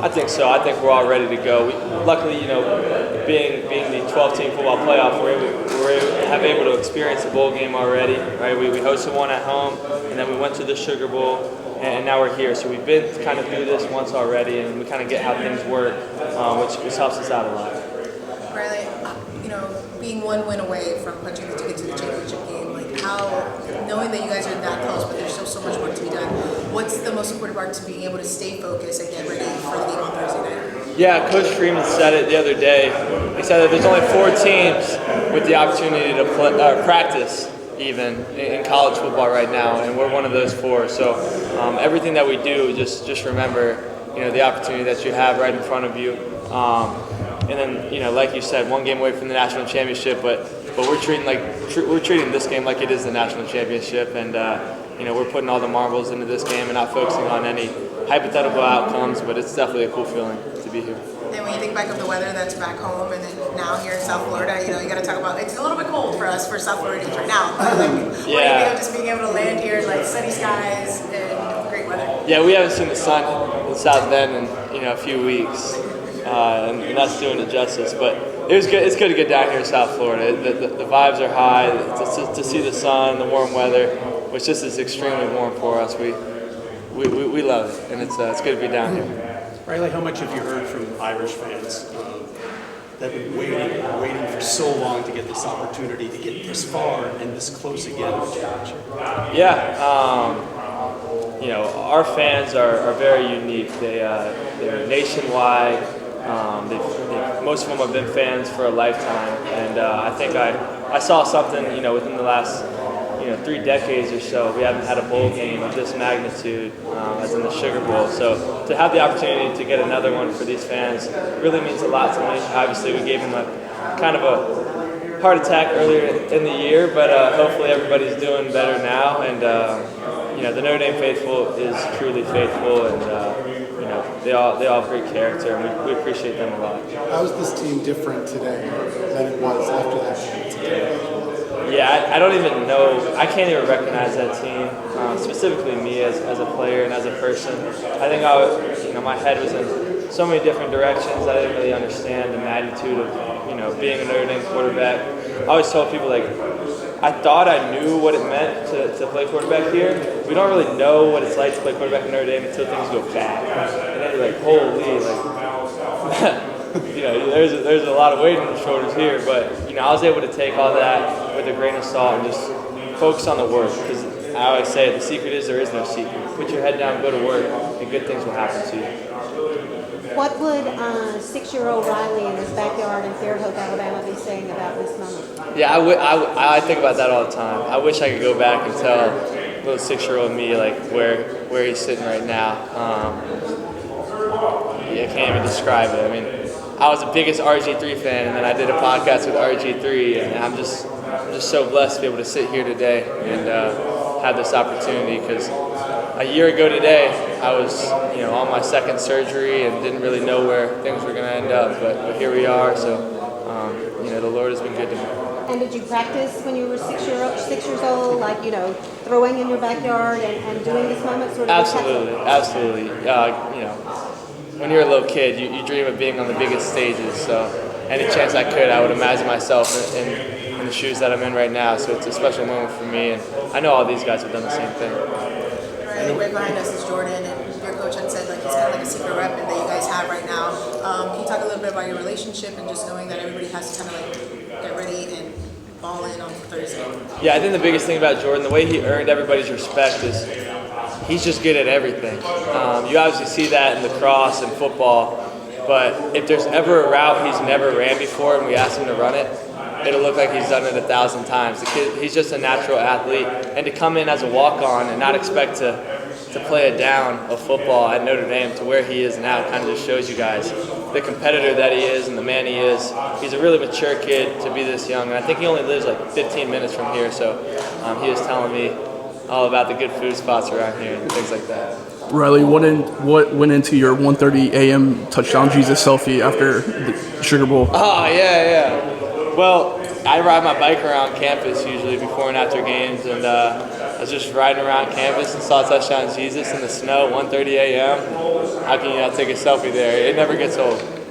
I think so. I think we're all ready to go. Luckily, being the 12-team football playoff, we're able to experience a bowl game already. Right? We hosted one at home, and then we went to the Sugar Bowl, and now we're here. So we've been kind of through this once already, and we kind of get how things work, which helps us out a lot. Riley, being one win away from punching the ticket to the championship game, knowing that you guys are that close, but there's still so much work to be done, what's the most important part to being able to stay focused and get ready for the game on Thursday night? Yeah, Coach Freeman said it the other day. He said that there's only 4 teams with the opportunity to practice even in college football right now, and we're one of those 4. So everything that we do, just remember, the opportunity that you have right in front of you. And then, like you said, 1 game away from the national championship, but we're treating this game like it is the national championship, and we're putting all the marbles into this game and not focusing on any hypothetical outcomes. But it's definitely a cool feeling to be here. And when you think back of the weather that's back home, and then now here in South Florida, you got to talk about it's a little bit cold for us for South Floridians right now. But what do you think of just being able to land here, sunny skies and great weather? Yeah, we haven't seen the sun in South Bend in a few weeks. And that's doing it justice. But it was good. It's good to get down here in South Florida. The vibes are high. To see the sun, the warm weather, which just is extremely warm for us. We love it, and it's good to be down here. Riley, how much have you heard from Irish fans that have been waiting for so long to get this opportunity to get this far and this close again to the championship? Yeah. Our fans are very unique. They're nationwide. Most of them have been fans for a lifetime, and I think I saw something within the last 3 decades or so. We haven't had a bowl game of this magnitude as in the Sugar Bowl. So to have the opportunity to get another one for these fans really means a lot to me. Obviously, we gave them a kind of a heart attack earlier in the year, but hopefully everybody's doing better now. And the Notre Dame faithful is truly faithful, and they all have great character, and we appreciate them a lot. How is this team different today than it was after that game? Yeah, I don't even know. I can't even recognize that team, specifically me as a player and as a person. I think my head was in so many different directions. I didn't really understand the magnitude of being a Notre Dame quarterback. I always told people I thought I knew what it meant to play quarterback here. We don't really know what it's like to play quarterback in Notre Dame until things go bad. And then you're like, holy, there's a lot of weight on the shoulders here. But, I was able to take all that with a grain of salt and just focus on the work. Because I always say the secret is there is no secret. Put your head down, go to work, and good things will happen to you. What would 6-year-old Riley in his backyard in Fairhope, Alabama be saying about this moment? Yeah, I think about that all the time. I wish I could go back and tell little 6-year-old me where he's sitting right now. I can't even describe it. I mean, I was the biggest RG3 fan, and then I did a podcast with RG3, and I'm just so blessed to be able to sit here today and have this opportunity, because a year ago today, I was, on my 2nd surgery and didn't really know where things were going to end up, but here we are. So, the Lord has been good to me. And did you practice when you were 6 years old, throwing in your backyard and doing this moment? Sort of Absolutely. When you're a little kid, you dream of being on the biggest stages. So, any chance I could, I would imagine myself in the shoes that I'm in right now. So it's a special moment for me, and I know all these guys have done the same thing. Right behind us is Jordan, and your coach had said he's kind of a secret rep that you guys have right now. Can you talk a little bit about your relationship and just knowing that everybody has to kind of get ready and ball in on Thursday? Yeah, I think the biggest thing about Jordan, the way he earned everybody's respect is he's just good at everything. You obviously see that in lacrosse and football, but if there's ever a route he's never ran before and we ask him to run it, it'll look like he's done it 1,000 times. The kid, he's just a natural athlete, and to come in as a walk-on and not expect to play a down of football at Notre Dame to where he is now kind of just shows you guys the competitor that he is and the man he is. He's a really mature kid to be this young, and I think he only lives 15 minutes from here, so he was telling me all about the good food spots around here and things like that. Riley, what went into your 1:30 a.m. touchdown Jesus selfie after the Sugar Bowl? Oh, yeah. Well, I ride my bike around campus usually before and after games, and I was just riding around campus and saw touchdown Jesus in the snow at 1:30 a.m. how can you not take a selfie there? It never gets old.